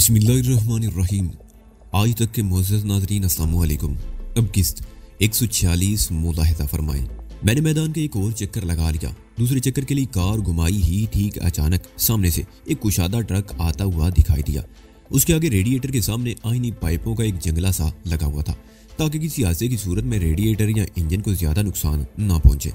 बिस्मिल्लाहिर्रहमानिर्रहीम। आज तक के मुअज़्ज़ज़ नाज़रीन अस्सलाम वालेकुम। अब किस्त 146 मुलाहिज़ा फरमाएं। मैंने मैदान का एक और चक्कर लगा लिया। दूसरे चक्कर के लिए कार घुमाई ही ठीक अचानक सामने से एक कुशादा ट्रक आता हुआ दिखाई दिया। उसके आगे रेडिएटर के सामने आईनी पाइपों का एक जंगला सा लगा हुआ था ताकि किसी हादसे की सूरत में रेडिएटर या इंजन को ज्यादा नुकसान ना पहुंचे।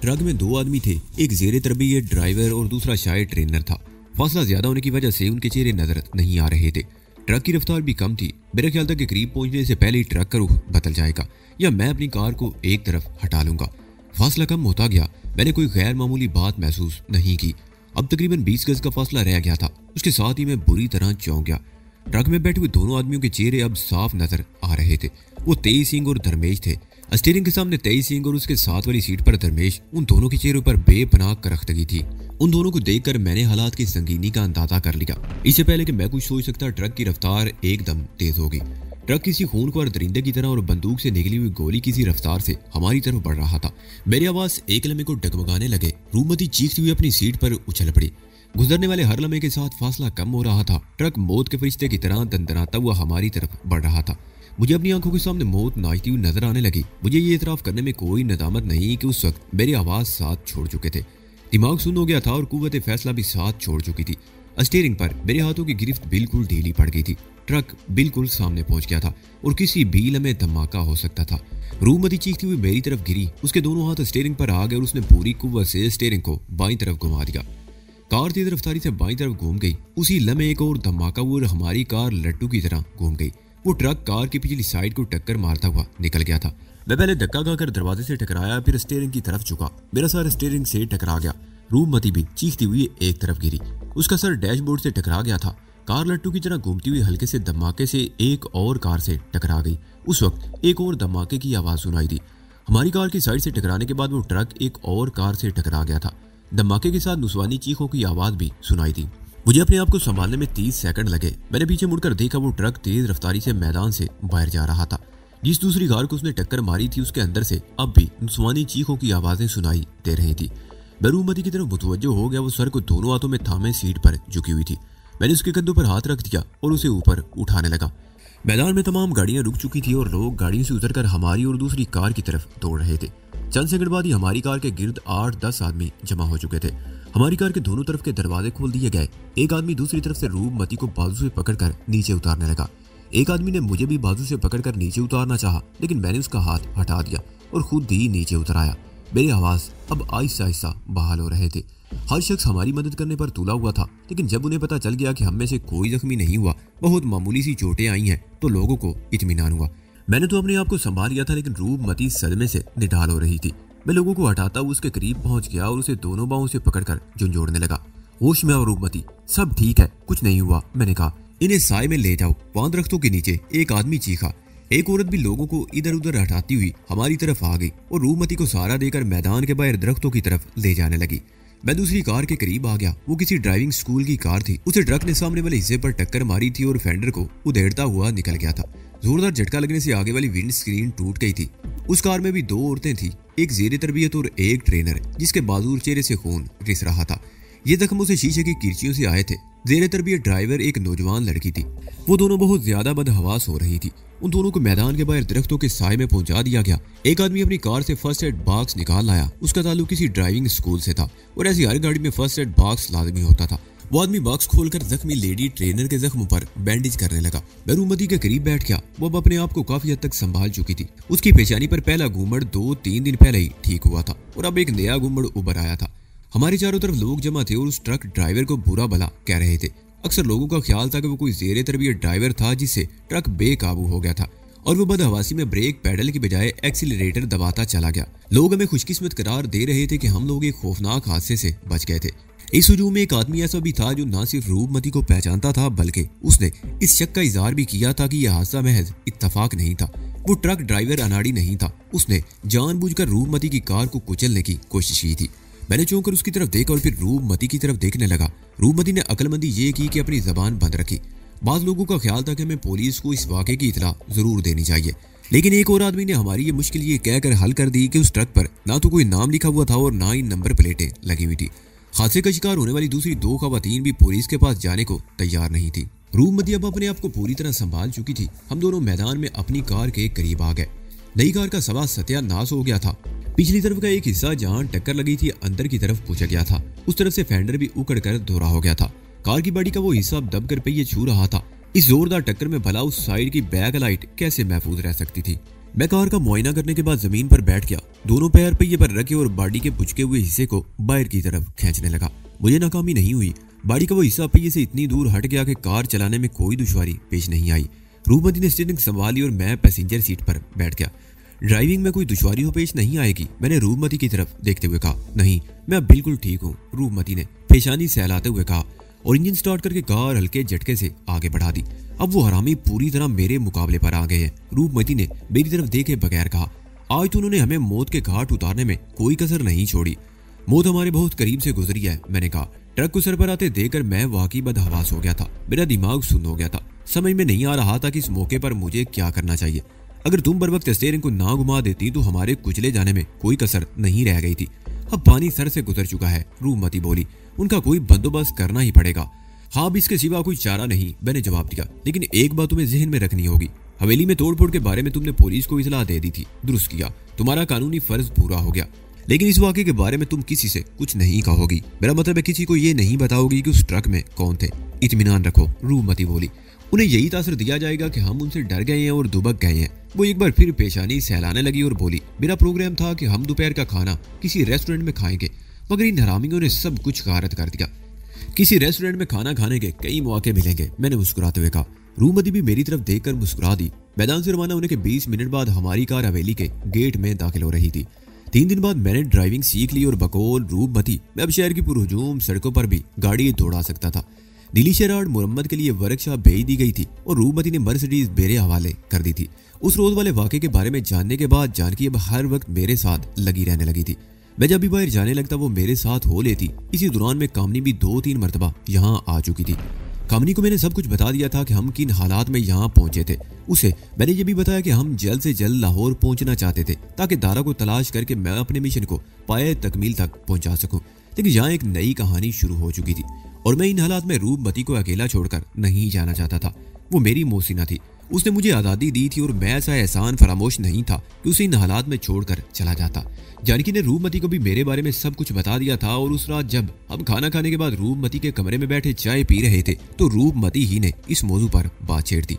ट्रक में दो आदमी थे, एक ज़ेरे तरबियत ड्राइवर और दूसरा शायद ट्रेनर था। फासला ज्यादा होने की वजह से उनके चेहरे नजर नहीं आ रहे थे। ट्रक की रफ्तार भी कम थी। मेरे ख्याल तक के करीब पहुंचने से पहले ही ट्रक का रुख बदल जाएगा या मैं अपनी कार को एक तरफ हटा लूंगा। फासला कम होता गया। मैंने कोई गैर मामूली बात महसूस नहीं की। अब तकरीबन 20 गज का फासला रह गया था। उसके साथ ही मैं बुरी तरह चौंक गया। ट्रक में बैठे हुए दोनों आदमियों के चेहरे अब साफ नजर आ रहे थे। वो तेज सिंह और धर्मेश थे। स्टीयरिंग के सामने तेज सिंह और उसके साथ वाली सीट पर धर्मेश। उन दोनों के चेहरों पर बेपनाह करख्तगी थी। उन दोनों को देखकर मैंने हालात की संगीनी का अंदाजा कर लिया। इससे पहले कि मैं कुछ सोच सकता, ट्रक की रफ्तार एकदम तेज हो गई। ट्रक किसी खूनख्वार दरिंदे की तरह और बंदूक से निकली हुई गोली किसी रफ्तार से हमारी तरफ बढ़ रहा था। मेरी आवाज एक लम्हे को डगमगाने लगे। रूमती चीखती हुई अपनी सीट पर उछल पड़ी। गुजरने वाले हर लम्हे के साथ फासला कम हो रहा था। ट्रक मौत के फरिश्ते की तरह दंदनाता हुआ हमारी तरफ बढ़ रहा था। मुझे अपनी आंखों के सामने मौत नाचती हुई नजर आने लगी। मुझे ये इतराफ करने में कोई नदामत नहीं कि उस वक्त मेरी आवाज साथ छोड़ चुके थे। दिमाग सुन्न हो गया था और कुव्वत फैसला भी साथ छोड़ चुकी थी। स्टीयरिंग पर मेरे हाथों की गिरफ्त बिल्कुल ढीली पड़ गई थी। ट्रक बिल्कुल सामने पहुंच गया था और किसी भी लम्हे धमाका हो सकता था। रूमती चीखती हुई मेरी तरफ गिरी। उसके दोनों हाथ स्टीयरिंग पर आ गए और उसने पूरी कुव्वत से स्टीयरिंग को बाईं तरफ घुमा दिया। कार तेज रफ्तारी से बाईं तरफ घूम गई। उसी लम्हे एक और धमाका हुआ और हमारी कार लट्टू की तरह घूम गई। वो ट्रक कार की पिछली साइड को टक्कर मारता हुआ निकल गया था। मैं पहले धक्का खाकर दरवाजे से टकराया, फिर स्टीयरिंग की तरफ झुका। मेरा सर स्टीयरिंग से टकरा गया। रूमती भी चीखती हुई एक तरफ गिरी। उसका सर डैशबोर्ड से टकरा गया था। कार लट्टू की तरह घूमती हुई हल्के से धमाके से एक और कार से टकरा गई। उस वक्त एक और धमाके की आवाज सुनाई दी। हमारी कार की साइड से टकराने के बाद वो ट्रक एक और कार से टकरा गया था। धमाके के साथ नुसवानी चीखों की आवाज भी सुनाई दी। मुझे अपने आप को संभालने में 30 सेकंड लगे। मैंने पीछे मुड़कर देखा, वो ट्रक तेज रफ्तारी से मैदान से बाहर जा रहा था। जिस दूसरी कार को उसने टक्कर मारी थी उसके अंदर से अब भी नुसवानी चीखों की आवाजें सुनाई दे रही थी। मैं रूमती की तरफ मुतवज्जो हो गया। वो सर को दोनों हाथों में थामे सीट पर झुकी हुई थी। मैंने उसके कंधों पर हाथ रख दिया और उसे ऊपर उठाने लगा। मैदान में तमाम गाड़ियां रुक चुकी थी और लोग गाड़ियों से उतरकर हमारी और दूसरी कार की तरफ दौड़ रहे थे। चंद सेकंड बाद ही हमारी कार के गिर्द 8-10 आदमी जमा हो चुके थे। हमारी कार के दोनों तरफ के दरवाजे खोल दिए गए। एक आदमी दूसरी तरफ से रूपमती को बाजू से पकड़कर नीचे उतारने लगा। एक आदमी ने मुझे भी बाजू से पकड़कर नीचे उतारना चाहा, लेकिन मैंने उसका हाथ हटा दिया और खुद ही नीचे उतर आया। मेरी आवाज अब आहिस्ता आहिस्ता बहाल हो रहे थे। हर शख्स हमारी मदद करने पर तुला हुआ था, लेकिन जब उन्हें पता चल गया कि हम में से कोई जख्मी नहीं हुआ, बहुत मामूली सी चोटें आई हैं, तो लोगों को इत्मीनान हुआ। मैंने तो अपने आप को संभाल लिया था, लेकिन रूपमती सदमे से निढाल हो रही थी। मैं लोगों को हटाता हुआ उसके करीब पहुंच गया और उसे दोनों बाहों से पकड़कर झुंझोड़ने लगा। होश में आओ रूपमती, सब ठीक है, कुछ नहीं हुआ। मैंने कहा, इन्हें साए में ले जाओ। वहां दरख्तों के नीचे एक आदमी चीखा। एक औरत भी लोगों को इधर उधर हटाती हुई हमारी तरफ आ गई और रूपमती को सहारा देकर मैदान के बाहर दरख्तों की तरफ ले जाने लगी। मैं दूसरी कार के करीब आ गया। वो किसी ड्राइविंग स्कूल की कार थी। उसे ट्रक ने सामने वाले हिस्से पर टक्कर मारी थी और फेंडर को उधेड़ता हुआ निकल गया था। जोरदार झटका लगने से आगे वाली विंड स्क्रीन टूट गई थी। उस कार में भी दो औरतें थी, एक ज़ेरे तरबियत और एक ट्रेनर, जिसके बाजू और चेहरे से खून रिस रहा था। ये जख्म उसे शीशे की किरचियों से आए थे। ज़ेरे तरबियत ड्राइवर एक नौजवान लड़की थी। वो दोनों बहुत ज्यादा बदहवास हो रही थी। उन दोनों को मैदान के बाहर दरख्तों के साए में पहुंचा दिया गया। एक आदमी अपनी कार से फर्स्ट एड बॉक्स निकाल लाया। उसका ताल्लुक किसी ड्राइविंग स्कूल से था और ऐसी हर गाड़ी में फर्स्ट एड बॉक्स लाजमी होता था। वो आदमी बॉक्स खोलकर जख्मी लेडी ट्रेनर के जख्मों पर बैंडेज करने लगा। मैं रूमती के करीब बैठ गया। वो अब अपने आप को काफी हद तक संभाल चुकी थी। उसकी पेशानी पर पहला घूमड़ 2-3 दिन पहले ही ठीक हुआ था और अब एक नया घूमड़ उभर आया था। हमारे चारों तरफ लोग जमा थे और उस ट्रक ड्राइवर को बुरा भला कह रहे थे। अक्सर लोगों का ख्याल था कि वो कोई ज़ेरे तरबियत ड्राइवर था जिससे ट्रक बेकाबू हो गया था और वो बदहवासी में ब्रेक पैडल की बजाय एक्सीलरेटर दबाता चला गया। लोग हमें खुशकिस्मत करार दे रहे थे कि हम लोग एक खौफनाक हादसे से बच गए थे। इस हुजूम में एक आदमी ऐसा भी था जो न सिर्फ रूपमती को पहचानता था, बल्कि उसने इस शक का इजहार भी किया था कि यह हादसा महज इत्तफाक नहीं था। वो ट्रक ड्राइवर अनाड़ी नहीं था। उसने जानबूझकर रूपमती की कार को कुचलने की कोशिश की थी। मैंने चौंक कर उसकी तरफ देखा और फिर रूपमती की तरफ देखने लगा। रूपमती ने अक्लमंदी ये की कि अपनी जबान बंद रखी। बाज़ लोगों का ख्याल था कि हमें पुलिस को इस वाक़े की इतला जरूर देनी चाहिए, लेकिन एक और आदमी ने हमारी ये मुश्किल ये कहकर हल कर दी कि उस ट्रक पर ना तो कोई नाम लिखा हुआ था और ना ही नंबर प्लेटें लगी हुई थी। हादसे का शिकार होने वाली दूसरी दो खवातीन भी पुलिस के पास जाने को तैयार नहीं थी। रूपमती अब अपने आप को पूरी तरह संभाल चुकी थी। हम दोनों मैदान में अपनी कार के करीब आ गए। नई कार का सवा सत्यानाश हो गया था। पिछली तरफ का एक हिस्सा जहां टक्कर लगी थी अंदर की तरफ पूछा गया था, उस तरफ से फेंडर भी उकड़ कर धोरा हो गया था। कार की बॉडी का वो हिस्सा दबकर पहिए छू रहा था। इस जोरदार टक्कर में भला उस साइड की बैक लाइट कैसे महफूज रह सकती थी। मैं कार का मुआयना करने के बाद जमीन पर बैठ गया, दोनों पैर पहिए पर रखे और बॉडी के पुचके हुए हिस्से को बाहर की तरफ खींचने लगा। मुझे नाकामी नहीं हुई। बॉडी का वो हिस्सा पहिए से इतनी दूर हट गया कि कार चलाने में कोई दुश्वारी पेश नहीं आई। रूपमती ने स्टीयरिंग संभाली और मैं पैसेंजर सीट पर बैठ गया। ड्राइविंग में कोई दुश्वारी हो पेश नहीं आएगी, मैंने रूपमती की तरफ देखते हुए कहा। नहीं, मैं अब बिल्कुल ठीक हूँ, रूपमती ने पेशानी सहलाते हुए कहा और इंजन स्टार्ट करके कार हल्के झटके से आगे बढ़ा दी। अब वो हरामी पूरी तरह मेरे मुकाबले पर आ गए हैं, रूपमती ने मेरी तरफ देखे बगैर कहा। आज तो उन्होंने हमें मौत के घाट उतारने में कोई कसर नहीं छोड़ी। मौत हमारे बहुत करीब से गुजरी है, मैंने कहा। ट्रक को सर पर आते देखकर मैं वाकई बदहवास हो गया था। मेरा दिमाग सुन्न हो गया था। समझ में नहीं आ रहा था कि इस मौके पर मुझे क्या करना चाहिए। अगर तुम बर वक्त स्टीयरिंग को ना घुमा देती तो हमारे कुचले जाने में कोई कसर नहीं रह गई थी। अब पानी सर से गुजर चुका है, रूपमती बोली। उनका कोई बंदोबस्त करना ही पड़ेगा। हाँ, अब इसके सिवा कोई चारा नहीं, मैंने जवाब दिया। लेकिन एक बात तुम्हें जहन में रखनी होगी, हवेली में तोड़फोड़ के बारे में तुमने पुलिस को इतला दे दी थी। दुरुस्त किया, तुम्हारा कानूनी फर्ज पूरा हो गया। लेकिन इस वाकये के बारे में तुम किसी से कुछ नहीं कहोगी। मेरा मतलब है किसी को ये नहीं बताओगी कि उस ट्रक में कौन थे। इत्मीनान रखो, रूपमती बोली। उन्हें यही तासर दिया जाएगा कि हम उनसे डर गए हैं और दुबक गए हैं। वो एक बार फिर पेशानी सहलाने लगी और बोली, मेरा प्रोग्राम था कि हम दोपहर का खाना किसी रेस्टोरेंट में खाएंगे, मगर इन हरामियों ने सब कुछ गारत कर दिया। किसी रेस्टोरेंट में खाना खाने के कई मौके मिलेंगे, मैंने मुस्कुराते हुए कहा। रूपमती भी मेरी तरफ देखकर मुस्कुरा दी। मैदान से रवाना होने के 20 मिनट बाद हमारी कार हवेली के गेट में दाखिल हो रही थी। 3 दिन बाद मैंने ड्राइविंग सीख ली और बकौल रूपमती मैं अब शहर की पुरहुजूम सड़कों पर भी गाड़ी दौड़ा सकता था। नीली शेराड मुरम्मत के लिए वर्कशॉप भेज दी गई थी और रूपमती ने मर्सिडीज मेरे हवाले कर दी थी। उस रोज वाले वाकये के बारे में जानने के बाद जानकी अब हर वक्त मेरे साथ लगी रहने लगी थी। मैं जब भी बाहर जाने लगता वो मेरे साथ हो लेती। इसी दौरान में कामनी भी 2-3 मरतबा यहाँ आ चुकी थी। कामनी को मैंने सब कुछ बता दिया था कि हम किन हालात में यहाँ पहुंचे थे। उसे मैंने ये भी बताया कि हम जल्द से जल्द लाहौर पहुंचना चाहते थे ताकि दारा को तलाश करके मैं अपने मिशन को पाए तकमील तक पहुंचा सकूं। लेकिन यहाँ एक नई कहानी शुरू हो चुकी थी और मैं इन हालात में रूपमती को अकेला छोड़कर नहीं जाना चाहता था। वो मेरी मोहसिना थी, उसने मुझे आज़ादी दी थी और मैं ऐसा एहसान फरामोश नहीं था कि उसे इन हालात में छोड़कर चला जाता। जानकी ने रूपमती को भी मेरे बारे में सब कुछ बता दिया था और उस रात जब हम खाना खाने के बाद रूपमती के कमरे में बैठे चाय पी रहे थे तो रूपमती ही ने इस मौजू पर बात छेड़ दी।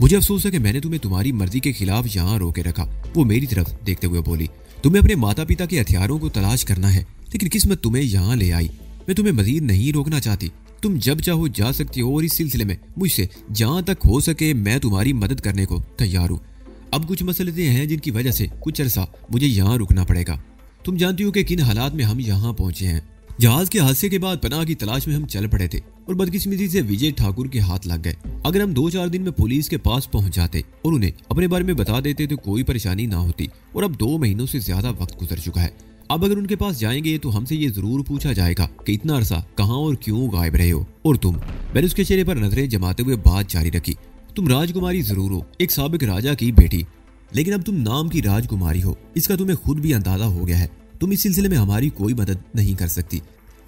मुझे अफसोस है कि मैंने तुम्हें तुम्हारी मर्जी के खिलाफ यहाँ रोके रखा, वो मेरी तरफ देखते हुए बोली। तुम्हें अपने माता पिता के हथियारों को तलाश करना है, लेकिन किस्मत तुम्हें यहाँ ले आई। मैं तुम्हें मजीद नहीं रोकना चाहती, तुम जब चाहो जा सकती हो और इस सिलसिले में मुझसे जहां तक हो सके मैं तुम्हारी मदद करने को तैयार हूँ। अब कुछ मसले हैं जिनकी वजह से कुछ अरसा मुझे यहाँ रुकना पड़ेगा। तुम जानती हो कि किन हालात में हम यहाँ पहुंचे हैं। जहाज के हादसे के बाद पनाह की तलाश में हम चल पड़े थे और बदकिस्मती से विजय ठाकुर के हाथ लग गए। अगर हम 2-4 दिन में पुलिस के पास पहुंच जाते और उन्हें अपने बारे में बता देते तो कोई परेशानी ना होती। और अब 2 महीनों से ज्यादा वक्त गुजर चुका है। अब अगर उनके पास जाएंगे तो हमसे ये जरूर पूछा जाएगा कि इतना अरसा कहाँ और क्यों गायब रहे हो। और तुम, मैंने उसके चेहरे पर नजरें जमाते हुए बात जारी रखी, तुम राजकुमारी जरूर हो, एक साबिक राजा की बेटी, लेकिन अब तुम नाम की राजकुमारी हो, इसका तुम्हें खुद भी अंदाजा हो गया है। तुम इस सिलसिले में हमारी कोई मदद नहीं कर सकती।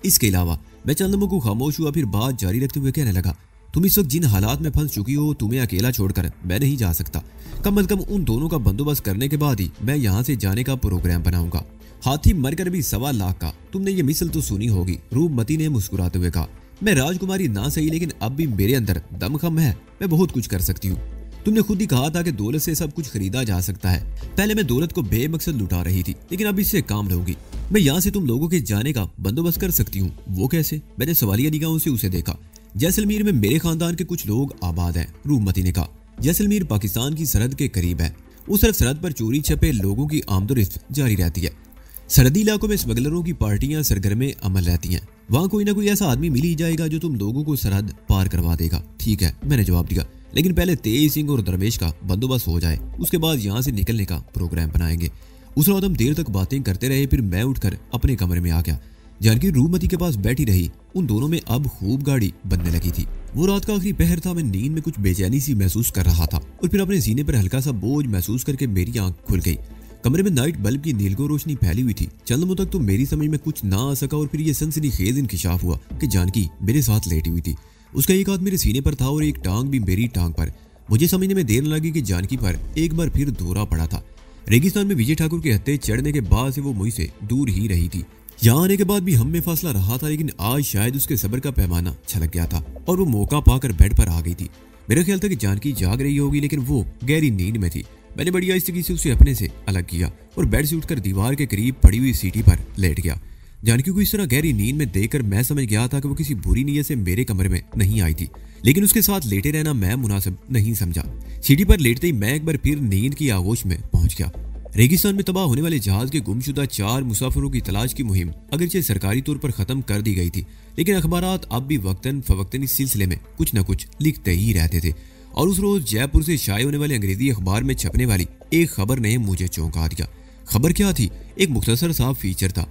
इसके अलावा मैं चंद लम्हों को खामोश हुआ, फिर बात जारी रखते हुए कहने लगा, तुम इस वक्त जिन हालात में फंस चुकी हो तुम्हें अकेला छोड़कर मैं नहीं जा सकता। कम अज कम उन दोनों का बंदोबस्त करने के बाद ही मैं यहाँ से जाने का प्रोग्राम बनाऊंगा। हाथी मरकर भी 1.25 लाख का, तुमने ये मिसल तो सुनी होगी, रूपमती ने मुस्कुराते हुए कहा। मैं राजकुमारी ना सही लेकिन अब भी मेरे अंदर दमखम है, मैं बहुत कुछ कर सकती हूँ। तुमने खुद ही कहा था कि दौलत से सब कुछ खरीदा जा सकता है। पहले मैं दौलत को बेमकसद लुटा रही थी, लेकिन अब इससे काम लूंगी। मैं यहाँ से तुम लोगों के जाने का बंदोबस्त कर सकती हूँ। वो कैसे? मैंने सवालिया निगाहों से उसे देखा। जैसलमेर में मेरे खानदान के कुछ लोग आबाद हैं, रूपमती ने कहा। जैसलमेर पाकिस्तान की सरहद के करीब है। उस तरफ सरहद पर चोरी छपे लोगों की आमदोरफ्त जारी रहती है। सरहदी इलाकों में स्मगलरों की पार्टियां सरगर्मे अमल रहती हैं। वहां कोई ना कोई ऐसा आदमी मिल ही जाएगा जो तुम लोगों को सरहद पार करवा देगा। ठीक है, मैंने जवाब दिया, लेकिन पहले तेज सिंह और दरवेश का बंदोबस्त हो जाए, उसके बाद यहाँ से निकलने का प्रोग्राम बनाएंगे। उस रात हम देर तक बातें करते रहे, फिर मैं उठकर अपने कमरे में आ गया। जानकी रूपमती के पास बैठी रही। उन दोनों में अब खूब गाड़ी बनने लगी थी। वो रात का आखिरी पहर था। मैं नींद में कुछ बेचैनी सी महसूस कर रहा था और फिर अपने सीने पर हल्का सा बोझ महसूस करके मेरी आंख खुल गई। कमरे में नाइट बल्ब की नीलगो रोशनी फैली हुई थी। चंद लम्हों तक तो मेरी समझ में कुछ ना आ सका और फिर ये सनसनीखेज इंकिशाफ हुआ कि जानकी मेरे साथ लेटी हुई थी। उसका एक हाथ मेरे सीने पर था और एक टांग भी मेरी टांग पर। मुझे समझने में देर न लगी कि जानकी पर एक बार फिर दौरा पड़ा था। रेगिस्तान में विजय ठाकुर के हत्थे चढ़ने के बाद से वो मुझसे दूर ही रही थी। यहाँ आने के बाद भी हम में फासला रहा था, लेकिन आज शायद उसके सब्र का पैमाना छलक गया था और वो मौका पाकर बेड पर आ गई थी। मेरा ख्याल था कि जानकी जाग रही होगी, लेकिन वो गहरी नींद में थी। मैंने बड़ी आहिस्ते से उसे अपने से अलग किया और बेड से उठकर दीवार के करीब पड़ी हुई सीढ़ी पर लेट गया। जानकी को इस तरह गहरी नींद में देखकर मैं समझ गया था कि वो किसी बुरी नीयत से मेरे कमरे में नहीं आई थी, लेकिन उसके साथ लेटे रहना मैं मुनासिब नहीं समझा। सीढ़ी पर लेटते ही मैं एक बार फिर नींद की आगोश में पहुंच गया। रेगिस्तान में तबाह होने वाले जहाज के गुमशुदा 4 मुसाफिरों की तलाश की मुहिम अगरचे सरकारी तौर पर खत्म कर दी गई थी, लेकिन अखबारात अब भी वक्तन फवक्तन इस सिलसिले में कुछ न कुछ लिखते ही रहते थे। और उस रोज जयपुर से शाये होने वाले अंग्रेजी अखबार में छपने वाली एक खबर ने मुझे चौंका दिया। खबर क्या थी? एक मुख्तसर सा फीचर था।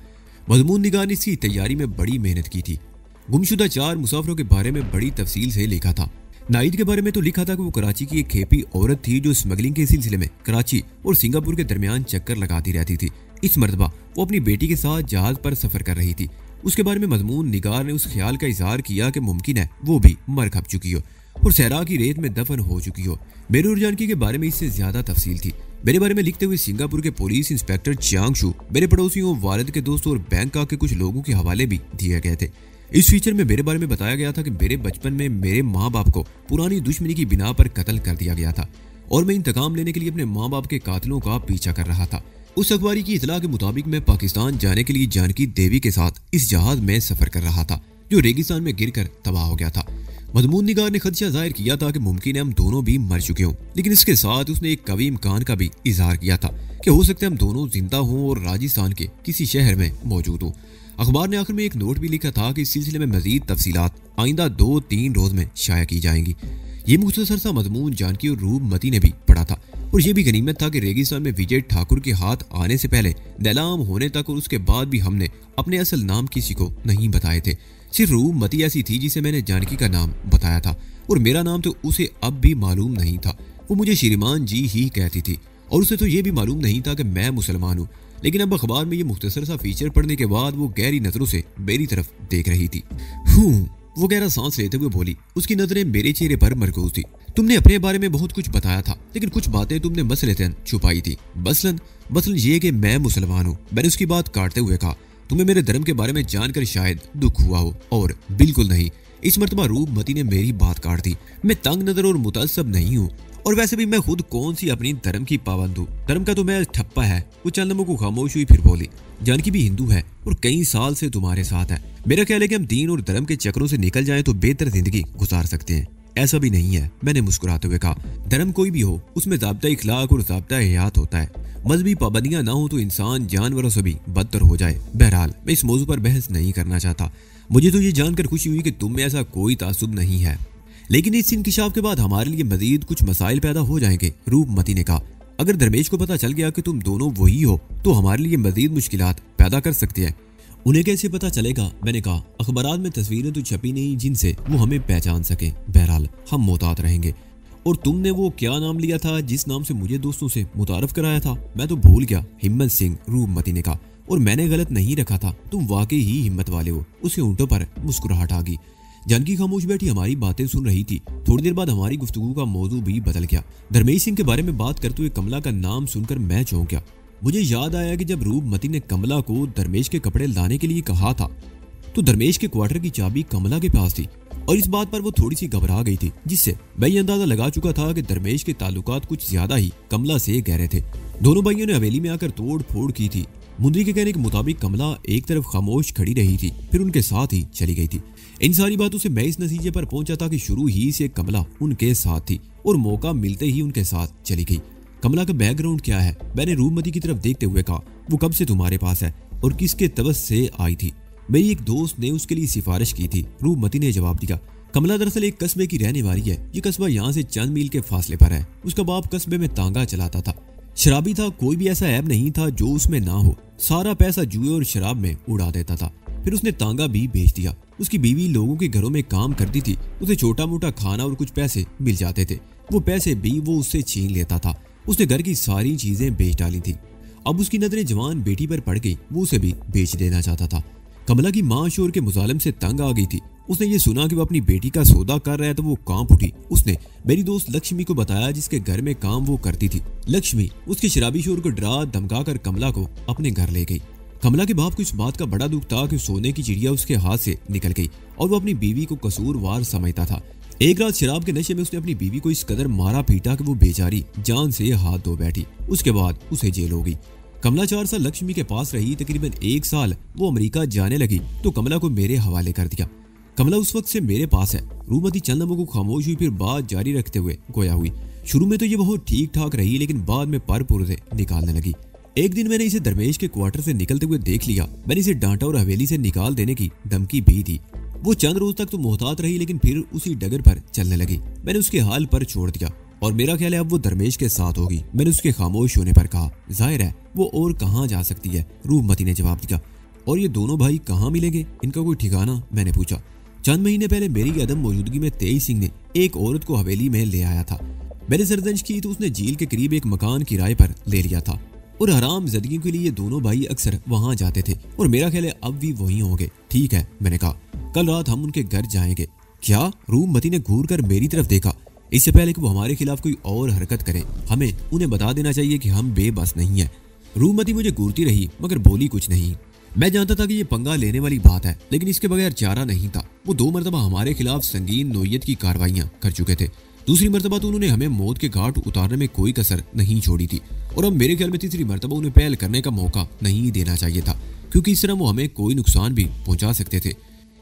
मजमून निगार ने इसकी तैयारी में बड़ी मेहनत की थी। गुमशुदा 4 मुसाफिरों के बारे में बड़ी तफसील से लिखा था। नाइद के बारे में तो लिखा था कि वो कराची की एक खेपी औरत थी जो स्मगलिंग के सिलसिले में कराची और सिंगापुर के दरमियान चक्कर लगाती रहती थी। इस मर्तबा वो अपनी बेटी के साथ जहाज पर सफर कर रही थी। उसके बारे में मजमून निगार ने उस ख्याल का इजहार किया कि मुमकिन है वो भी मर खप चुकी हो और सहरा की रेत में दफन हो चुकी हो। मेरे और जानकी के बारे में इससे ज्यादा तफसील थी। मेरे बारे में लिखते हुए सिंगापुर के पुलिस इंस्पेक्टर चियांग शू, मेरे पड़ोसियों, वालिद के दोस्तों और बैंकॉक के कुछ लोगों के हवाले भी दिए गए थे। इस फीचर में मेरे बारे में बताया गया था कि मेरे बचपन में मेरे माँ बाप को पुरानी दुश्मनी की बिना पर कत्ल कर दिया गया था और मैं इंतकाम लेने के लिए अपने माँ बाप के कातिलों का पीछा कर रहा था। उस अखबारी की इतला के मुताबिक मैं पाकिस्तान जाने के लिए जानकी देवी के साथ इस जहाज में सफर कर रहा था जो रेगिस्तान में गिरकर तबाह हो गया था। मजमून निगार ने खदशा जाहिर किया था कि मुमकिन है हम दोनों भी मर चुके हों, लेकिन इसके साथ उसने एक कवी इम्कान का भी इजहार किया था कि हो सकता है हम दोनों जिंदा हों और राजस्थान के किसी शहर में मौजूद हों। अखबार ने आखिर में एक नोट भी लिखा था कि इस सिलसिले में मजीद तफसीलात आइंदा 2-3 रोज में शाया की जाएंगी। ये मुख्तसर सा मजमून जानकी और रूपमती ने भी पढ़ा था और ये भी गनीमत था कि रेगिस्तान में विजय ठाकुर के हाथ आने से पहले नीलाम होने तक और उसके बाद भी हमने अपने असल नाम किसी को नहीं बताए थे। सिर्फ रूपमती ऐसी थी जिसे मैंने जानकी का नाम बताया था और मेरा नाम तो उसे अब भी मालूम नहीं था। वो मुझे श्रीमान जी ही कहती थी और उसे तो ये भी मालूम नहीं था कि मैं मुसलमान हूँ। लेकिन अब अखबार में ये मुख्तसर सा फीचर पढ़ने के बाद वो गहरी नजरों से मेरी तरफ देख रही थी। वो गहरा सांस लेते हुए बोली। उसकी नजरें मेरे चेहरे पर मरकूज थी। तुमने अपने बारे में बहुत कुछ बताया था, लेकिन कुछ बातें तुमने मसलतन छुपाई थी। मसलन ये कि मैं मुसलमान हूँ। मैंने उसकी बात काटते हुए कहा, तुम्हें मेरे धर्म के बारे में जानकर शायद दुख हुआ हो, और बिल्कुल नहीं। इस मर्तबा रूपमती ने मेरी बात काट दी। मैं तंग नजर और मुतअस्सब नहीं हूँ, और वैसे भी मैं खुद कौन सी अपनी धर्म की पाबंद हूँ। धर्म का तो मैं ठप्पा है। वो चंद लम्हों को खामोश हुई, फिर बोली, जानकी भी हिंदू है और कई साल से तुम्हारे साथ है। मेरा ख्याल है कि हम दीन और धर्म के चक्रों से निकल जाएं तो बेहतर जिंदगी गुजार सकते हैं। ऐसा भी नहीं है, मैंने मुस्कुराते हुए कहा। धर्म कोई भी हो, उसमें ज़ाब्ता इखलाक और ज़ाब्ता हयात होता है। मजहबी पाबंदियां ना हो तो इंसान जानवरों से भी बदतर हो जाए। बहरहाल मैं इस मौजू पर बहस नहीं करना चाहता। मुझे तो ये जानकर खुशी हुई कि तुम में ऐसा कोई तासुब नहीं है, लेकिन इस इंकिशाफ के बाद हमारे लिए मजीद कुछ मसाइल पैदा हो जाएंगे। रूपमती ने कहा, अगर धर्मेश को पता चल गया कि तुम दोनों वही हो तो हमारे लिए मजीद मुश्किलात पैदा कर सकते हैं। उन्हें कैसे पता चलेगा? मैंने कहा, अखबारात में तस्वीरें तो छपी नहीं जिनसे वो हमें पहचान सके। बहरहाल हम मोहतात रहेंगे। और तुमने वो क्या नाम लिया था जिस नाम से मुझे दोस्तों से मुतारफ कराया था? मैं तो भूल गया। हिम्मत सिंह, रूपमती ने कहा। और मैंने गलत नहीं रखा था, तुम वाकई ही हिम्मत वाले हो। उसके होंठों पर मुस्कुराहट आ गई। जानकी खामोश बैठी हमारी बातें सुन रही थी। थोड़ी देर बाद हमारी गुफ्तगू का मौजू भी बदल गया। धर्मेश सिंह के बारे में बात करते हुए कमला का नाम सुनकर मैं चौंक गया। मुझे याद आया कि जब रूपमती ने कमला को धर्मेश के कपड़े लाने के लिए कहा था तो धर्मेश के क्वार्टर की चाबी कमला के पास थी, और इस बात पर वो थोड़ी सी घबरा गई थी, जिससे मैं ये अंदाजा लगा चुका था कि धर्मेश के ताल्लुकात कुछ ज्यादा ही कमला से गहरे थे। दोनों भाइयों ने हवेली में आकर तोड़ फोड़ की थी। मुंदरी के कहने के मुताबिक कमला एक तरफ खामोश खड़ी रही थी, फिर उनके साथ ही चली गई थी। इन सारी बातों से मैं इस नतीजे पर पहुंचा था कि शुरू ही से कमला उनके साथ थी और मौका मिलते ही उनके साथ चली गई। कमला का बैकग्राउंड क्या है? मैंने रूपमती की तरफ देखते हुए कहा। वो कब से तुम्हारे पास है और किसके तवस से आई थी? मेरी एक दोस्त ने उसके लिए सिफारिश की थी, रूपमती ने जवाब दिया। कमला दरअसल एक कस्बे की रहने वाली है। ये कस्बा यहाँ से चंद मील के फासले पर है। उसका बाप कस्बे में तांगा चलाता था, शराबी था। कोई भी ऐसा ऐब नहीं था जो उसमें ना हो। सारा पैसा जुए और शराब में उड़ा देता था। फिर उसने तांगा भी बेच दिया। उसकी बीवी लोगों के घरों में काम करती थी। उसे छोटा मोटा खाना और कुछ पैसे मिल जाते थे। वो पैसे भी वो उससे छीन लेता था। उसने घर की सारी चीजें बेच डाली थी। अब उसकी नजरें जवान बेटी पर पड़ गई। वो उसे भी बेच देना चाहता था। कमला की मां शोर के मुजालिम से तंग आ गई थी उसने ये सुना कि वो अपनी बेटी का सौदा कर रहा है तो वो कांप उठी। उसने मेरी दोस्त लक्ष्मी को बताया जिसके घर में काम वो करती थी। लक्ष्मी उसके शराबी शोर को डरा धमका कर कमला को अपने घर ले गई। कमला के बाप को इस बात का बड़ा दुख था कि सोने की चिड़िया उसके हाथ से निकल गई और वो अपनी बीवी को कसूरवार समझता था। एक रात शराब के नशे में उसने अपनी बीवी को इस कदर मारा पीटा कि वो बेचारी जान से हाथ धो बैठी। उसके बाद उसे जेल हो गई। कमला 4 साल लक्ष्मी के पास रही। तकरीबन 1 साल वो अमेरिका जाने लगी तो कमला को मेरे हवाले कर दिया। कमला उस वक्त से मेरे पास है। रूपमती चंद लम्हों को खामोश हुई, फिर बात जारी रखते हुए गोया हुई। शुरू में तो ये बहुत ठीक ठाक रही, लेकिन बाद में पर पुर्जे निकालने लगी। एक दिन मैंने इसे दरवेश के क्वार्टर से निकलते हुए देख लिया। मैंने इसे डांटा और हवेली से निकाल देने की धमकी भी दी। वो चंद रोज तक तो मोहतात रही, लेकिन फिर उसी डगर पर चलने लगी। मैंने उसके हाल पर छोड़ दिया और मेरा ख्याल है अब वो दरवेश के साथ होगी। मैंने उसके खामोश होने पर कहा, जाहिर है वो और कहाँ जा सकती है। रूपमती ने जवाब दिया, और ये दोनों भाई कहाँ मिलेंगे, इनका कोई ठिकाना? मैंने पूछा। चंद महीने पहले मेरी अदम मौजूदगी में तेज सिंह ने एक औरत को हवेली में ले आया था। मैंने सरदंश की तो उसने झील के करीब एक मकान किराए पर ले लिया था और हराम जिंदगी के लिए दोनों भाई अक्सर वहां जाते थे और मेरा ख्याल है अब भी वहीं होंगे। ठीक है, मैंने कहा, कल रात हम उनके घर जाएंगे। क्या? रूपमती ने घूर कर मेरी तरफ देखा। इससे पहले कि वो हमारे खिलाफ कोई और हरकत करें, हमें उन्हें बता देना चाहिए कि हम बेबस नहीं है। रूपमती मुझे घूरती रही मगर बोली कुछ नहीं। मैं जानता था कि ये पंगा लेने वाली बात है, लेकिन इसके बगैर चारा नहीं था। वो 2 मरतबा हमारे खिलाफ संगीन नोयत की कार्रवाइयां कर चुके थे। दूसरी मरतबा तो उन्होंने हमें मौत के घाट उतारने में कोई कसर नहीं छोड़ी थी और अब मेरे ख्याल में तीसरी मरतबा उन्हें पहल करने का मौका नहीं देना चाहिए था, क्योंकि इस तरह वो हमें कोई नुकसान भी पहुंचा सकते थे।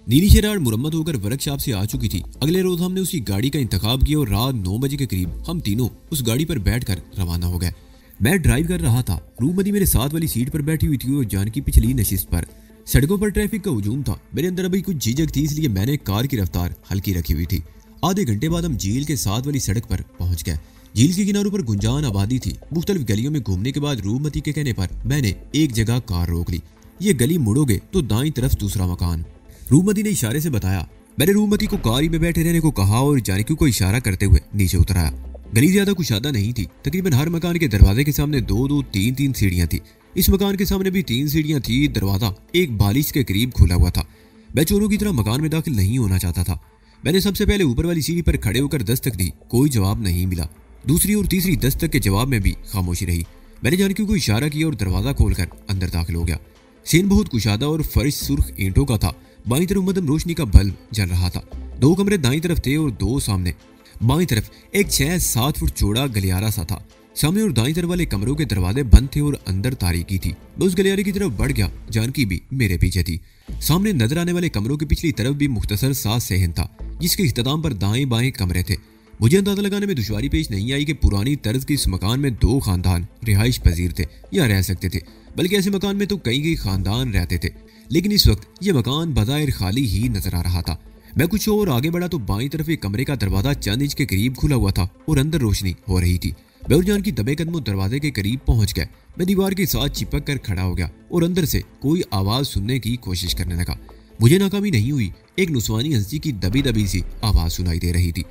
नीली शराड़ मुरम्मत होकर वर्कशॉप से आ चुकी थी। अगले रोज हमने उसी गाड़ी का इंतखाब किया और रात 9 बजे के करीब हम तीनों उस गाड़ी पर बैठकर रवाना हो गए। मैं ड्राइव कर रहा था। रूपमती मेरे साथ वाली सीट पर बैठी हुई थी और जानकी पिछली नशिस्त पर। सड़कों पर ट्रैफिक का हुजूम था। मेरे अंदर अभी कुछ झिझक थी, इसलिए मैंने कार की रफ्तार हल्की रखी हुई थी। आधे घंटे बाद हम झील के साथ वाली सड़क पर पहुंच गए। झील के किनारों पर गुंजान आबादी थी। मुख्तलिफ गलियों में घूमने के बाद रूपमती के कहने पर मैंने एक जगह कार रोक ली। ये गली मुड़ोगे तो दाईं तरफ दूसरा मकान। रूपमती ने इशारे से बताया। मैंने रूपमती को कार में बैठे रहने को कहा और जानकी को इशारा करते हुए नीचे उतर आया। गली ज्यादा कुशादा नहीं थी। तकरीबन हर मकान के दरवाजे के सामने 2-2, 3-3 सीढ़ियां थी। इस मकान के सामने भी 3 सीढ़ियां थी। दरवाजा एक बालिश के करीब खुला हुआ था। मैं चोरों की तरह मकान में दाखिल नहीं होना चाहता था। मैंने सबसे पहले ऊपर वाली सीढ़ी पर खड़े होकर दस्तक दी। कोई जवाब नहीं मिला। दूसरी और तीसरी दस्तक के जवाब में भी खामोशी रही। मैंने जानकी को इशारा किया और दरवाजा खोलकर अंदर दाखिल हो गया। सीन बहुत कुशादा और फर्श सुर्ख ईंटों का था। बाईं तरफ मध्यम रोशनी का बल्ब जल रहा था। 2 कमरे दाईं तरफ थे और 2 सामने। बाईं तरफ एक 6-7 फुट चौड़ा गलियारा सा था। सामने और दाईं तरफ वाले कमरों के दरवाजे बंद थे और अंदर तारीकी थी। मैं उस गलियारे की तरफ बढ़ गया। जानकी भी मेरे पीछे थी। सामने नजर आने वाले कमरों की पिछली तरफ भी मुख्तसर सा सहन था, जिसके इख्तिताम पर दाएं बाएं कमरे थे। मुझे अंदाजा लगाने में दुश्वारी पेश नहीं आई कि पुरानी तर्ज के इस मकान में 2 खानदान रिहाइश पजीर थे या रह सकते थे, बल्कि ऐसे मकान में तो कई खानदान रहते थे। लेकिन इस वक्त यह मकान बज़ाहिर खाली ही नजर आ रहा था। मैं कुछ और आगे बढ़ा तो बाईं तरफ एक कमरे का दरवाजा चंद इंच के करीब खुला हुआ था और अंदर रोशनी हो रही थी। मैं और जानकी दबे कदमों दरवाजे के करीब पहुंच गए। मैं दीवार के साथ चिपक कर खड़ा हो गया और अंदर से कोई आवाज सुनने की कोशिश करने लगा। मुझे नाकामी नहीं हुई। एक नुस्वानी हंसी की दबी दबी सी आवाज सुनाई दे रही थी।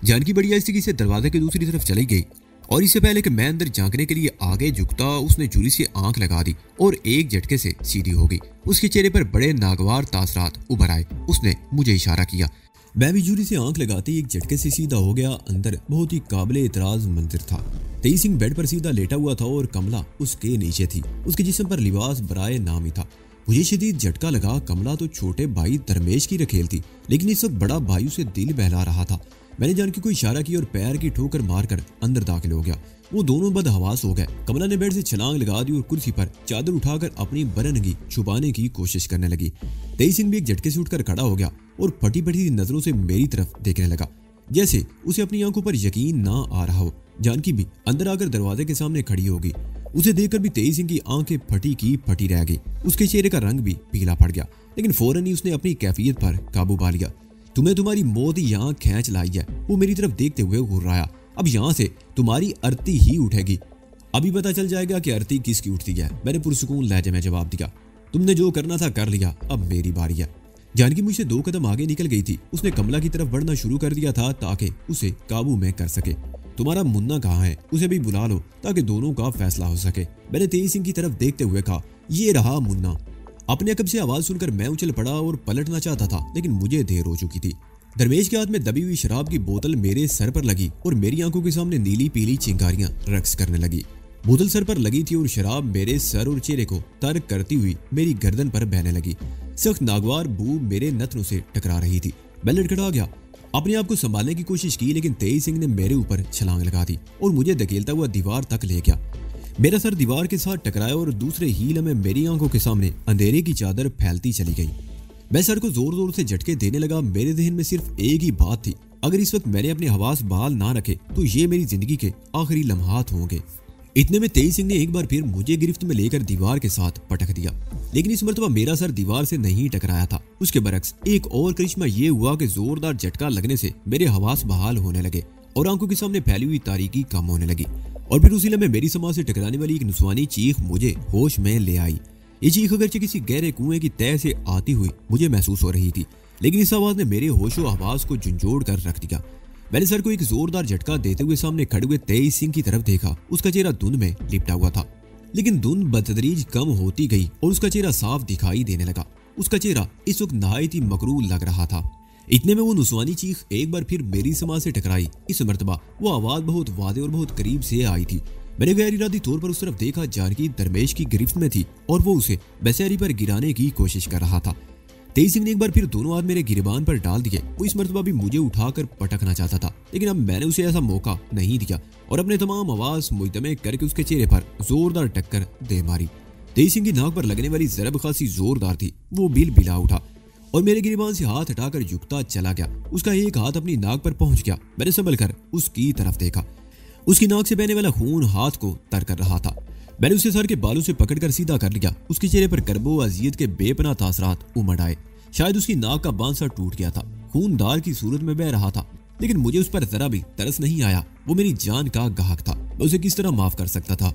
जानकी बड़ी आहिस्ते से दरवाजे की दूसरी तरफ चली गई और इससे पहले कि मैं अंदर झांकने के लिए आगे झुकता, उसने चुरी से आंख लगा दी और एक झटके से सीधी हो गई। उसके चेहरे पर बड़े नागवार तासरात उभर आए। उसने मुझे इशारा किया। मैं भी चुरी से आंख लगाते एक झटके से सीधा हो गया। अंदर बहुत ही काबिले इतराज मंजर था। तेज सिंह बेड पर सीधा लेटा हुआ था और कमला उसके नीचे थी। उसके जिस्म पर लिबास बराए नाम ही था। मुझे शदीद झटका लगा। कमला तो छोटे भाई दरमेश की रखेल थी, लेकिन इस वक्त बड़ा भाई उसे दिल बहला रहा था। मैंने जानकी को इशारा किया और पैर की ठोकर मारकर अंदर दाखिल हो गया। वो दोनों बदहवास हो गए। कमला ने बेड से छलांग लगा दी और कुर्सी पर चादर उठाकर अपनी बरनगी छुपाने की कोशिश करने लगी। तेज सिंह भी एक झटके से उठकर खड़ा हो गया और फटी फटी नजरों से मेरी तरफ देखने लगा, जैसे उसे अपनी आंखों पर यकीन ना आ रहा हो। जानकी भी अंदर आकर दरवाजे के सामने खड़ी हो गई। उसे देखकर भी तेज सिंह की आंखें फटी की फटी रह गई। उसके चेहरे का रंग भी पीला पड़ गया, लेकिन फौरन ही उसने अपनी कैफियत पर काबू पा लिया। तुम्हें तुम्हारी मौत यहाँ खींच लाई है। वो मेरी तरफ देखते हुए घुर्राया। अब यहाँ से तुम्हारी अर्थी ही उठेगी। अभी पता चल जाएगा कि अर्थी किसकी उठती है। मैंने पुरसुकून लहजे में जवाब दिया। तुमने जो करना था कर लिया, अब मेरी बारी है। जानकी मुझसे 2 कदम आगे निकल गई थी। उसने कमला की तरफ बढ़ना शुरू कर दिया था ताकि उसे काबू में कर सके। तुम्हारा मुन्ना कहाँ है? उसे भी बुला लो ताकि दोनों का फैसला हो सके। मैंने तेज सिंह की तरफ देखते हुए कहा, ये रहा मुन्ना। अपने अकब से आवाज सुनकर मैं उछल पड़ा और पलटना चाहता था, लेकिन मुझे देर हो चुकी थी। दरवेश के हाथ में दबी हुई शराब की बोतल मेरे सर पर लगी और मेरी आंखों के सामने नीली पीली चिंगारियां रक्स करने लगी। बोतल सर पर लगी थी और शराब मेरे सर और चेहरे को तर्क करती हुई मेरी गर्दन पर बहने लगी। सख्त नागवार बू मेरे नथनों से टकरा रही थी। मैं लड़खड़ा गया। अपने आप को संभालने की कोशिश की, लेकिन तेज सिंह ने मेरे ऊपर छलांग लगा दी और मुझे धकेलता हुआ दीवार तक ले गया। मेरा सर दीवार के साथ टकराया और दूसरे ही लम्हे मेरी आंखों के सामने अंधेरे की चादर फैलती चली गई। मैं सर को जोर जोर से झटके देने लगा। मेरे जहन में सिर्फ एक ही बात थी, अगर इस वक्त मैंने अपने हवास बहाल ना रखे तो ये मेरी जिंदगी के आखिरी लम्हात होंगे। इतने में तेज सिंह ने एक बार फिर मुझे गिरफ्त में लेकर दीवार के साथ पटक दिया, लेकिन इस मर्तबा मेरा सर दीवार से नहीं टकराया था। उसके बरक्स एक और करिश्मा ये हुआ कि जोरदार झटका लगने से मेरे हवास बहाल होने लगे और आंखों के सामने फैली हुई तारीकी कम होने लगी। और फिर उसी लम्हे मेरी समाज से टकराने वाली एक नुस्वानी चीख मुझे होश में ले आई। ये चीख अगरचे किसी गहरे कुएं की तह से आती हुई मुझे महसूस हो रही थी, लेकिन इस आवाज ने मेरे होशो हवास को झंझोड़ कर रख दिया। मैंने सर को एक जोरदार झटका देते हुए सामने खड़े हुए तेज सिंह की तरफ देखा। उसका चेहरा धुंध में लिपटा हुआ था, लेकिन धुंध बतदरीज कम होती गई और उसका चेहरा साफ दिखाई देने लगा। उसका चेहरा इस वक्त नहायत ही मकरूर लग रहा था। इतने में वो नुस्वानी चीख एक बार फिर मेरी समाज से टकराई। इस मर्तबा वो आवाज बहुत वादे और बहुत करीब से आई थी। मैंने गैर इरादी तौर पर उस तरफ देखा। जानकी दरवेश की गिरफ्त में थी और वो उसे बेचारी पर गिराने की कोशिश कर रहा था। तेज सिंह ने एक बार फिर दोनों हाथ मेरे गिरबान पर डाल दिए। वो इस मर्तबा भी मुझे उठाकर पटकना चाहता था, लेकिन अब मैंने उसे ऐसा मौका नहीं दिया और अपने तमाम आवाज मुजतमे करके उसके चेहरे पर जोरदार टक्कर दे मारी। तेज सिंह की नाक पर लगने वाली जरब खासी जोरदार थी। वो बिल बिला उठा और मेरे गिरबान से हाथ हटाकर झुकता चला गया। उसका एक हाथ अपनी नाक पर पहुंच गया। मैंने संभल कर उसकी तरफ देखा। उसकी नाक से बहने वाला खून हाथ को तर कर रहा था। मैंने उसे सर के बालों से पकड़कर सीधा कर लिया। उसके चेहरे पर करबो अजियत के बेपनाह तासरात उमड़ आए। शायद उसकी नाक का बांसा टूट गया था, खूनदार की सूरत में बह रहा था, लेकिन मुझे उस पर जरा भी तरस नहीं आया। वो मेरी जान का गाहक था, मैं उसे किस तरह माफ कर सकता था।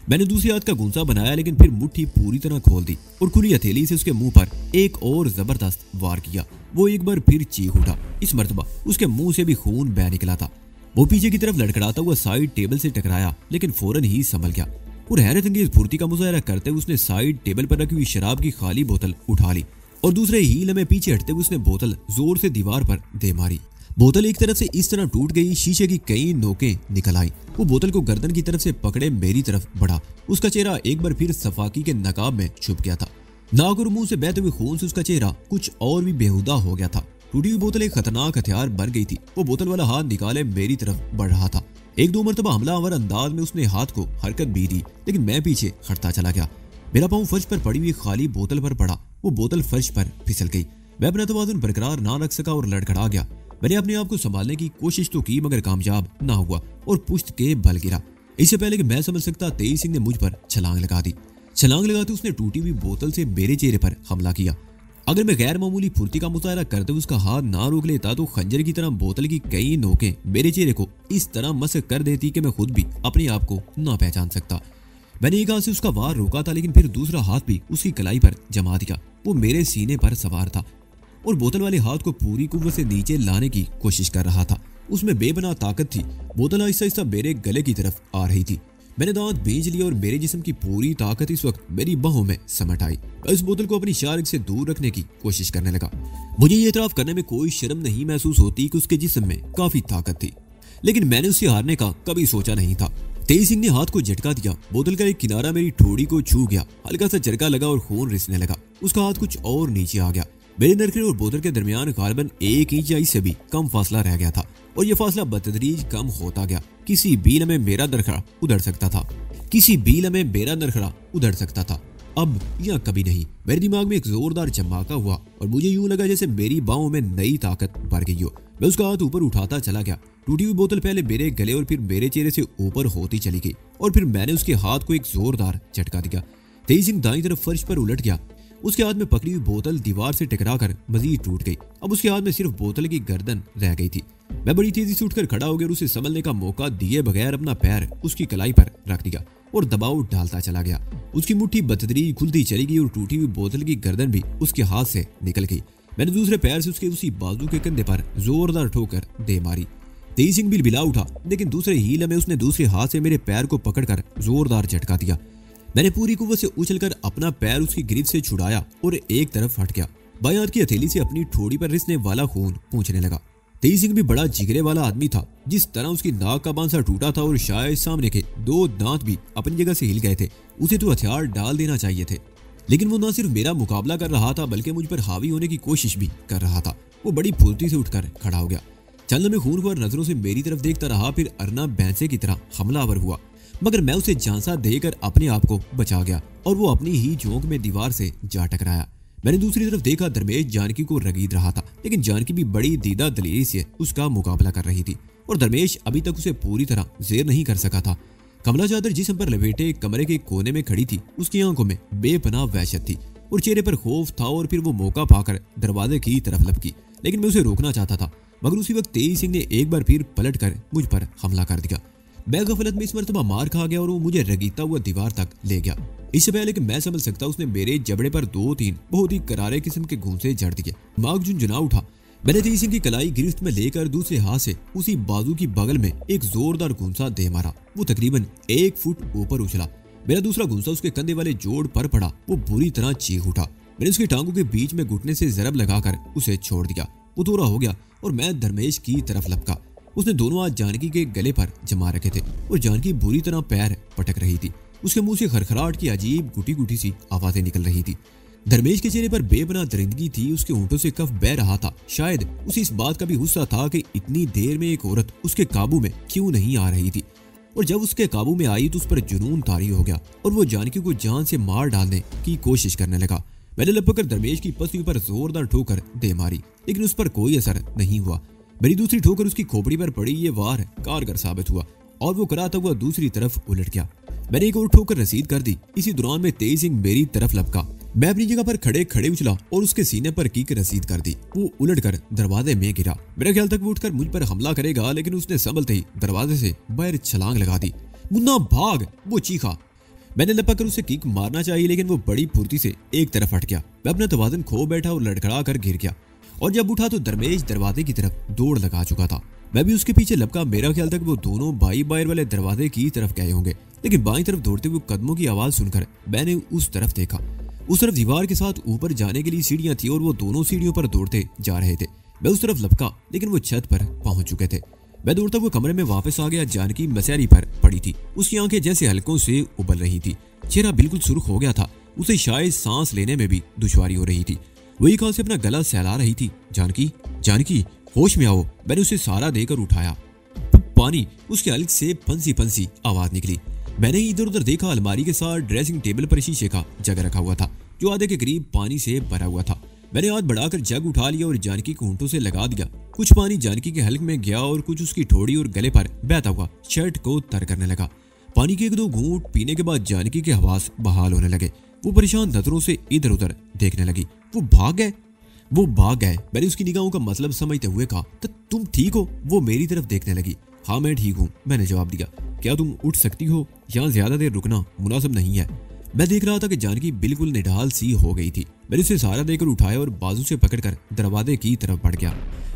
मैंने दूसरी हाथ का गुंसा बनाया, लेकिन फिर मुट्ठी पूरी तरह खोल दी और खुली हथेली से उसके मुंह पर एक और जबरदस्त वार किया। वो एक बार फिर चीख उठा। इस मर्तबा उसके मुंह से भी खून बह निकला था। वो पीछे की तरफ लड़खड़ाता हुआ साइड टेबल से टकराया, लेकिन फौरन ही संभल गया और हैरत अंगेज फुर्ती का मुजाहरा करते हुए उसने साइड टेबल पर रखी हुई शराब की खाली बोतल उठा ली और दूसरे ही लम्हे पीछे हटते हुए उसने बोतल जोर से दीवार पर दे मारी। बोतल एक तरफ से इस तरह टूट गई, शीशे की कई नोकें निकल आई। वो बोतल को गर्दन की तरफ से पकड़े मेरी तरफ बढ़ा। उसका चेहरा एक बार फिर सफाकी के नकाब में छुप गया था। नाक और मुंह से बहते हुए खून से उसका चेहरा कुछ और भी बेहुदा हो गया था। टूटी हुई बोतल एक खतरनाक हथियार बन गई थी। वो बोतल वाला हाथ निकाले मेरी तरफ बढ़ रहा था। एक दो मरतबा हमलावर अंदाज में उसने हाथ को हरकत भी दी, लेकिन मैं पीछे हटता चला गया। मेरा पांव फर्श पर पड़ी हुई खाली बोतल पर पड़ा। वो बोतल फर्श पर फिसल गई। मैं अपना तवाज़ुन बरकरार ना रख सका और लड़खड़ा गया। मैंने अपने आप को संभालने की कोशिश तो की, मगर कामयाब ना हुआ और पुश्त के बल गिरा। इससे पहले कि मैं समझ सकता, तेज सिंह ने मुझ पर छलांग लगा दी। छलांग लगाते उसने टूटी हुई बोतल से मेरे चेहरे पर हमला किया। अगर मैं गैर मामूली फुर्ती का मुजाहरा करते उसका हाथ ना रोक लेता तो खंजर की तरह बोतल की कई नोकें मेरे चेहरे को इस तरह मसक कर देती कि मैं खुद भी अपने आप को ना पहचान सकता। मैंने एक हाथ से उसका वार रोका था, लेकिन फिर दूसरा हाथ भी उसकी कलाई पर जमा दिया। वो मेरे सीने पर सवार था और बोतल वाले हाथ को पूरी कुव्वत से नीचे लाने की कोशिश कर रहा था। उसमें बेपनाह ताकत थी। बोतल आहिस्ता आहिस्ता मेरे गले की तरफ आ रही थी। मैंने दांत भींच लिया और मेरे जिस्म की पूरी ताकत इस वक्त मेरी बाहों में समट आई। मैं उस बोतल को अपनी शारिक से दूर रखने की कोशिश करने लगा। मुझे ये इतराफ करने में कोई शर्म नहीं महसूस होती कि उसके जिस्म में काफी ताकत थी, लेकिन मैंने उससे हारने का कभी सोचा नहीं था। तेज सिंह ने हाथ को झटका दिया। बोतल का एक किनारा मेरी ठोड़ी को छू गया। हल्का सा झटका लगा और खून रिसने लगा। उसका हाथ कुछ और नीचे आ गया। मेरे नरखे और बोतल के दरमियान गालिबन 1 इंच या इससे भी कम फासला रह गया था और यह फासला बतदरीज कम होता गया। किसी भी लम्हे मेरा नरखड़ा उधड़ सकता था। किसी भी लम्हे मेरा नरखड़ा उधड़ सकता था। अब या कभी नहीं। मेरे दिमाग में एक जोरदार चमकाका हुआ और मुझे यूं लगा जैसे मेरी बाहों में नई ताकत भर गई हो। मैं उसका हाथ ऊपर उठाता चला गया। टूटी हुई बोतल पहले मेरे गले और फिर मेरे चेहरे से ऊपर होती चली गई और फिर मैंने उसके हाथ को एक जोरदार झटका दिया। तेज सिंह दाईं तरफ फर्श पर उलट गया। उसके हाथ में पकड़ी हुई बोतल दीवार से टकराकर मजीद टूट गई। अब उसके हाथ में सिर्फ बोतल की गर्दन रह गई थी। मैं बड़ी तेजी से उठकर खड़ा हो गया और उसे संभलने का मौका दिए बगैर अपना पैर उसकी कलाई पर रख दिया और दबाव डालता चला गया। उसकी मुट्ठी बतदरीज खुलती चली गई और टूटी हुई बोतल की गर्दन भी उसके हाथ से निकल गई। मैंने दूसरे पैर से उसके उसी बाजू के कंधे पर जोरदार ठोकर दे मारी। तेज सिंह बिलबिला उठा, लेकिन दूसरे ही लम्हे उसने दूसरे हाथ से मेरे पैर को पकड़कर जोरदार झटका दिया। मैंने पूरी कुव्वत से उछलकर अपना पैर उसकी गिरफ्त से छुड़ाया और एक तरफ हट गया। बाएं हाथ की हथेली से अपनी ठोड़ी पर रिसने वाला खून पूंछने लगा। तेज सिंह भी बड़ा जिगरे वाला आदमी था। जिस तरह उसकी नाक का बांसा टूटा था और शायद सामने के 2 दांत भी अपनी जगह से हिल गए थे, उसे तो हथियार डाल देना चाहिए थे। लेकिन वो न सिर्फ मेरा मुकाबला कर रहा था बल्कि मुझ पर हावी होने की कोशिश भी कर रहा था। वो बड़ी फुर्ती से उठकर खड़ा हो गया। चंद में खूनख्वार नजरों से मेरी तरफ देखता रहा, फिर अरना भैंसे की तरह हमलावर हुआ। मगर मैं उसे झांसा देकर अपने आप को बचा गया और वो अपनी ही झोंक में दीवार से जा टकराया। मैंने दूसरी तरफ देखा, दरमेश जानकी को रगीद रहा था, लेकिन जानकी भी बड़ी दीदा दलेरी से उसका मुकाबला कर रही थी और दरमेश अभी तक उसे पूरी तरह जेर नहीं कर सका था। कमला चादर जिस्म पर लपेटे कमरे के कोने में खड़ी थी। उसकी आंखों में बेपनाह वहशत थी और चेहरे पर खौफ था। और फिर वो मौका पाकर दरवाजे की तरफ लपकी, लेकिन मैं उसे रोकना चाहता था। मगर उसी वक्त तेज सिंह ने एक बार फिर पलट कर मुझ पर हमला कर दिया। मैं गफलत में इस मरतबा मार खा गया और वो मुझे रगीता हुआ दीवार तक ले गया। इससे पहले कि मैं समझ सकता, उसने मेरे जबड़े पर 2-3 बहुत ही करारे किस्म के घूंसे जड़ दिए। दिमाग झुंझुना उठा। मैंने तेज सिंह की कलाई गिरफ्त में लेकर दूसरे हाथ से उसी बाजू की बगल में एक जोरदार घूंसा दे मारा। वो तकरीबन 1 फुट ऊपर उछला। मेरा दूसरा घूंसा उसके कंधे वाले जोड़ पर पड़ा। वो बुरी तरह चीख उठा। मैंने उसकी टांगों के बीच में घुटने से जरब लगाकर उसे छोड़ दिया। वो दूरा हो गया और मैं दरमेश की तरफ लपका। उसने दोनों हाथ जानकी के गले पर जमा रखे थे और जानकी बुरी तरह पैर पटक रही थी। उसके मुंह से खरखराहट की अजीब गुटी गुटी सी आवाजें निकल रही थी। दरमेश के चेहरे पर बेपनाह दरिंदगी थी। उसके होंठों से कफ बह रहा था। शायद उसे इस बात का भी गुस्सा था कि इतनी देर में एक औरत उसके काबू में क्यों नहीं आ रही थी, और जब उसके काबू में आई तो उस पर जुनून तारी हो गया और वो जानकी को जान से मार डालने की कोशिश करने लगा। मैंने लपक कर दरमेश की पसली पर जोरदार ठोकर दे मारी, लेकिन उस पर कोई असर नहीं हुआ। मेरी दूसरी ठोकर उसकी खोपड़ी पर पड़ी। ये वार कारगर साबित हुआ और वो कराता हुआ दूसरी तरफ उलट गया। मैंने एक और ठोकर रसीद कर दी। इसी दौरान में तेज सिंह मेरी तरफ लपका। मैं अपनी जगह पर खड़े खड़े उछला और उसके सीने पर किक रसीद कर दी। वो उलटकर दरवाजे में गिरा। मेरा ख्याल तक वो उठकर मुझ पर हमला करेगा, लेकिन उसने संभलते ही दरवाजे से बाहर छलांग लगा दी। मुन्ना भाग! वो चीखा। मैंने लपक कर उसे किक मारना चाहिए, लेकिन वो बड़ी फुर्ती से एक तरफ हट गया। मैं अपना तवाज़ुन खो बैठा और लड़खड़ा कर गिर गया और जब उठा तो दरमेश दरवाजे की तरफ दौड़ लगा चुका था। मैं भी उसके पीछे लपका। मेरा ख्याल तक वो दोनों बाई बाहर वाले दरवाजे की तरफ गए होंगे, लेकिन बाईं तरफ दौड़ते हुए कदमों की आवाज सुनकर मैंने उस तरफ देखा। उस तरफ दीवार के साथ ऊपर जाने के लिए सीढ़ियां थी और वो दोनों सीढ़ियों पर दौड़ते जा रहे थे। मैं उस तरफ लपका, लेकिन वो छत पर पहुंच चुके थे। मैं दौड़ता हुआ कमरे में वापस आ गया। जानकी मसहरी पर पड़ी थी। उसकी आंखें जैसे हलकों से उबल रही थी। चेहरा बिल्कुल सुर्ख हो गया था। उसे शायद सांस लेने में भी दुश्वारी हो रही थी। वही कहा से अपना गला सहला रही थी। जानकी, जानकी, होश में आओ! मैंने उसे सहारा देकर उठाया। पानी! उसके हल्क से फंसी फंसी आवाज निकली। मैंने इधर उधर देखा। अलमारी के साथ ड्रेसिंग टेबल पर शीशे का जग रखा हुआ था, जो आधे के करीब पानी से भरा हुआ था। मैंने हाथ बढ़ाकर जग उठा लिया और जानकी को होंठों से लगा दिया। कुछ पानी जानकी के हल्क में गया और कुछ उसकी ठोड़ी और गले पर बहता हुआ शर्ट को तर करने लगा। पानी के 1-2 घूंट पीने के बाद जानकी के हवास बहाल होने लगे। वो परेशान नजरों से इधर उधर देखने लगी। वो भाग गए! वो भाग गए! मैंने उसकी निगाहों का मतलब समझते हुए कहा, तो तुम ठीक हो? वो मेरी तरफ देखने लगी। हाँ, मैं ठीक हूँ, मैंने जवाब दिया। क्या तुम उठ सकती हो? यहाँ ज्यादा देर रुकना मुनासिब नहीं है। मैं देख रहा था कि जानकी बिल्कुल निढाल सी हो गई थी। मैंने उसे सहारा देकर उठाया और बाजू से पकड़कर दरवाजे की तरफ बढ़ गया।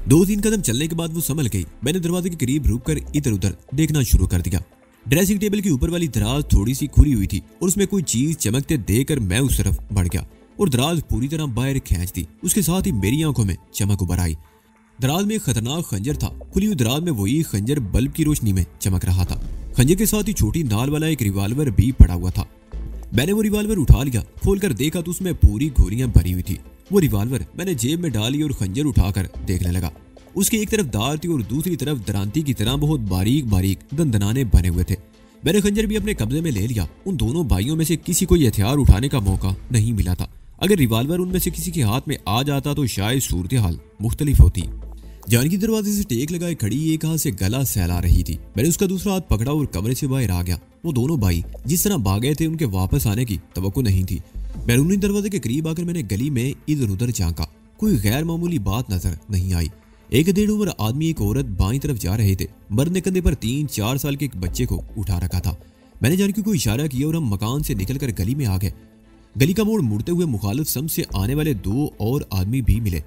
2-3 कदम चलने के बाद वो संभल गई। मैंने दरवाजे के करीब रुककर इधर उधर देखना शुरू कर दिया। ड्रेसिंग टेबल के ऊपर वाली दराज थोड़ी सी खुली हुई थी और उसमें कोई चीज चमकते देखकर मैं उस तरफ बढ़ गया और दराज पूरी तरह बाहर खींच दी। उसके साथ ही मेरी आंखों में चमक उभर आई। दराज में एक खतरनाक खंजर था। खुली हुई दराज में वही खंजर बल्ब की रोशनी में चमक रहा था। खंजर के साथ ही छोटी नाल वाला एक रिवाल्वर भी पड़ा हुआ था। मैंने वो रिवाल्वर उठा लिया। खोलकर देखा तो उसमें पूरी गोलियां भरी हुई थी। वो रिवाल्वर मैंने जेब में डाली और खंजर उठाकर देखने लगा। उसकी एक तरफ दार थी और दूसरी तरफ दरांती की तरह बहुत बारीक बारीक दंदनाने बने हुए थे। मैंने खंजर भी अपने कब्जे में ले लिया। उन दोनों भाइयों में से किसी को यह हथियार उठाने का मौका नहीं मिला था। अगर रिवाल्वर उनमें से किसी के हाथ में आ जाता तो शायद सूरत हाल मुख्तलिफ होती। जानकी दरवाजे से टेक लगाए खड़ी एक हाथ से गला सहला रही थी। मैंने उसका दूसरा हाथ पकड़ा और कमरे से बाहर आ गया। वो दोनों भाई जिस तरह भागे थे, उनके वापस आने की तवक्को नहीं थी। बैरूनी दरवाजे के करीब आकर मैंने गली में इधर उधर झांका। कोई गैर मामूली बात नजर नहीं आई। 1 उम्र आदमी एक औरत बाईं तरफ जा रहे थे। मर्द ने कंधे पर 3-4 साल के एक बच्चे को उठा रखा था। मैंने जानकी को इशारा किया और हम मकान से निकलकर गली में आ गए। गली का मोड़ मुड़ते हुए मुखालिफ सम से आने वाले 2 और आदमी भी मिले।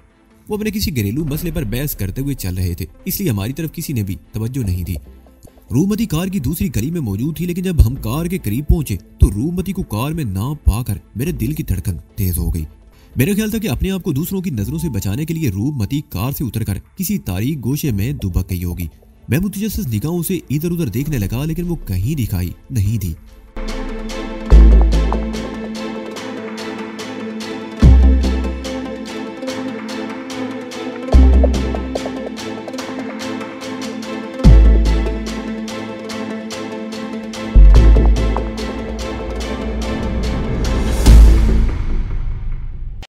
वो अपने किसी घरेलू मसले पर बहस करते हुए चल रहे थे, इसलिए हमारी तरफ किसी ने भी तवज्जो नहीं दी। रूपमती कार की दूसरी गली में मौजूद थी, लेकिन जब हम कार के करीब पहुंचे तो रूपमती को कार में ना पाकर मेरे दिल की धड़कन तेज हो गई। मेरा ख्याल था कि अपने आप को दूसरों की नजरों से बचाने के लिए रूपमती कार से उतरकर किसी तारीख गोशे में दुबक गई होगी। मैं मुतजस्सिस निगाहों से इधर उधर देखने लगा, लेकिन वो कहीं दिखाई नहीं दी।